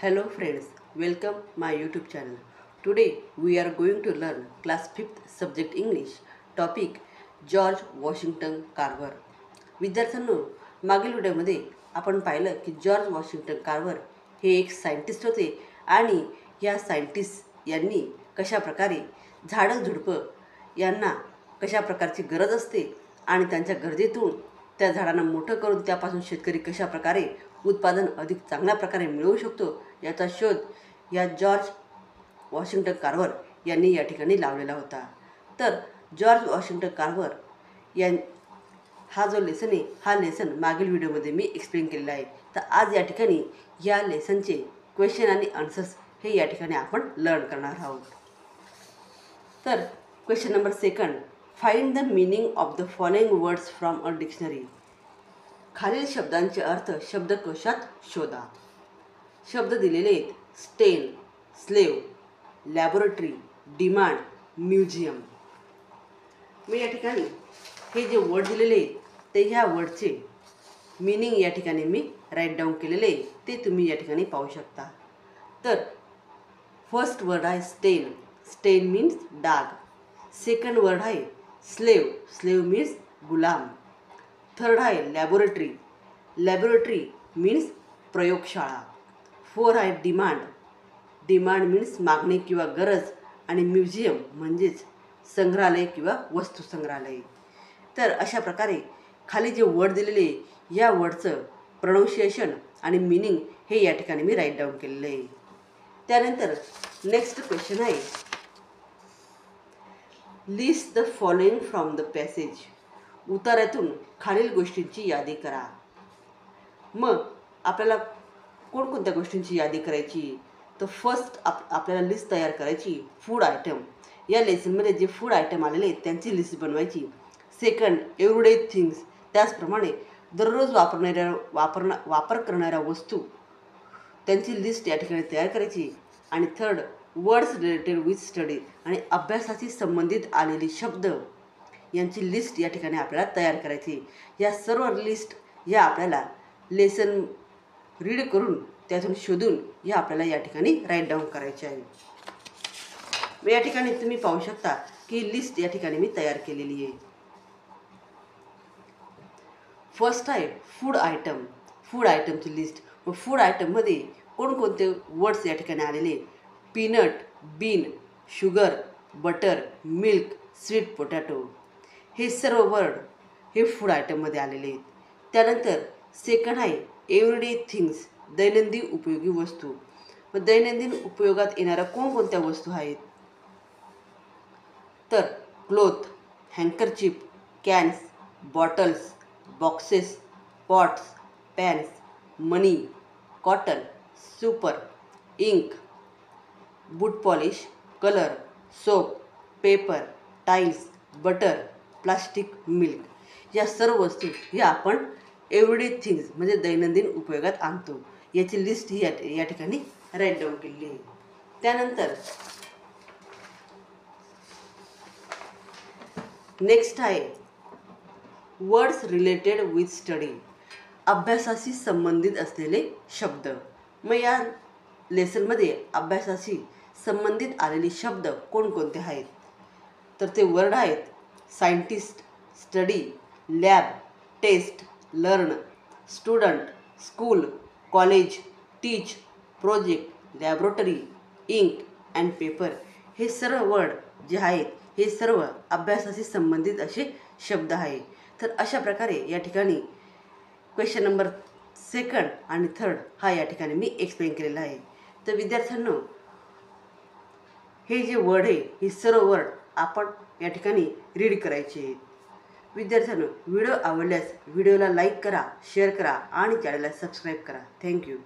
Hello friends, welcome my YouTube channel. Today we are going to learn class 5th subject English topic George Washington Carver. विद्यार्थ्यांनो, मागील व्हिडिओमध्ये आपण पाहिलं की George Washington Carver हे एक सायंटिस्ट होते आणि या सायंटिस्ट यांनी कशा प्रकारे झाडं झुडपं यांना कशा प्रकारची गरज असते आणि त्यांच्या गरजेतून त्या झाडांना मोठं करून त्यापासून शेतकरी कशा प्रकारे उत्पादन अधिक चांगल्या प्रकारे मिळवू शकतो याचा शोध या जॉर्ज वॉशिंग्टन कार्वर यांनी या ठिकाणी लावलेला होता. तर जॉर्ज वॉशिंग्टन कार्वर हा जो लेसन आहे हा लेसन मागील व्हिडिओमध्ये मी एक्सप्लेन केलेला आहे. तर आज या ठिकाणी या लेसनचे क्वेश्चन आणि आन्सर्स हे या ठिकाणी आपण लर्न करणार आहोत. तर question number 2, find the meaning of the following words from a dictionary. खालील शब्दांचे अर्थ शब्दकोशात शोधा. शब्द दिलेले आहेत: स्टेन, स्लेव, लॅबोरेटरी, डिमांड, म्युझियम. मी या ठिकाणी हे जे वर्ड दिलेले आहेत ते ह्या वर्डचे मीनिंग या ठिकाणी मी राईट डाऊन केलेले आहे, ते तुम्ही या ठिकाणी पाहू शकता. तर फर्स्ट वर्ड आहे स्टेन. स्टेन मीन्स डाग. सेकंड वर्ड आहे स्लेव. स्लेव मीन्स गुलाम. थर्ड आहे लॅबोरेटरी. लॅबोरेटरी मीन्स प्रयोगशाळा. 4 आहे डिमांड. डिमांड मीन्स मागणी किंवा गरज. आणि म्युझियम म्हणजेच संग्रहालय किंवा वस्तू संग्रहालय. तर अशा प्रकारे खाली जे वर्ड दिलेले या वर्डचं प्रोनाऊन्सिएशन आणि मीनिंग हे या ठिकाणी मी राईट डाऊन केलेलं आहे. त्यानंतर नेक्स्ट क्वेश्चन आहे, list the following from the passage. उतार्यातून खालील गोष्टींची यादी करा. मग आपल्याला कोणकोणत्या गोष्टींची यादी करायची? तर फर्स्ट आपल्याला लिस्ट तयार करायची फूड आयटम. या लेसनमध्ये जे फूड आयटम आलेले आहेत त्यांची लिस्ट बनवायची. Second everyday things. त्याचप्रमाणे दररोज वापर करणाऱ्या वस्तू त्यांची लिस्ट या ठिकाणी तयार करायची. आणि third words related with study. आणि अभ्यासाशी संबंधित आलेली शब्द यांची लिस्ट या ठिकाणी आपल्याला तयार करायची. या सर्व लिस्ट या आपल्याला लेसन रीड करून त्यातून शोधून या आपल्याला या ठिकाणी राईट डाऊन करायचे आहे. या ठिकाणी तुम्ही पाहू शकता की लिस्ट या ठिकाणी मी तयार केलेली आहे. फर्स्ट आहे फूड आयटम. फूड आयटमची लिस्ट. व फूड आयटममध्ये कोणकोणते वर्ड्स या ठिकाणी आलेले? Peanut, bean, sugar, butter, milk, sweet potato. हे सर्व वर्ड हे फूड आयटममध्ये आलेले आहेत. त्यानंतर सेकंड आहे एव्हरीडे थिंग्स. दैनंदिन उपयोगी वस्तू. व दैनंदिन उपयोगात येणाऱ्या कोणकोणत्या वस्तू आहेत? तर cloth, handkerchief, cans, bottles, boxes, pots, pans, money, cotton, super, ink, boot polish, colour, soap, paper, tiles, butter, plastic, milk. या सर्व वस्तू ह्या आपण एव्हरीडे थिंग्स म्हणजे दैनंदिन उपयोगात आणतो. याची लिस्ट ही या ठिकाणी राईट डाऊन केलेली आहे. त्यानंतर नेक्स्ट आहे वर्ड्स रिलेटेड विथ स्टडी. अभ्यासाशी संबंधित असलेले शब्द. मग या लेसनमध्ये अभ्यासाशी संबंधित आलेले शब्द कोणकोणते आहेत? तर ते वर्ड आहेत scientist, study, lab, test, learn, student, school, college, teach, project, laboratory, ink and paper. हे सर्व वर्ड जे आहेत हे सर्व अभ्यासाशी संबंधित असे शब्द आहेत. तर अशा प्रकारे या ठिकाणी क्वेश्चन नंबर 2 आणि 3 हा या ठिकाणी मी एक्सप्लेन केलेला आहे. तर विद्यार्थ्यांनो, हे जे वर्ड आहे हे सर्व वर्ड आपण या ठिकाणी रीड करायचे आहेत. विद्यार्थ्यांनो, व्हिडिओ आवडल्यास व्हिडिओला लाईक करा, शेअर करा आणि चॅनलला सबस्क्राईब करा. थँक्यू.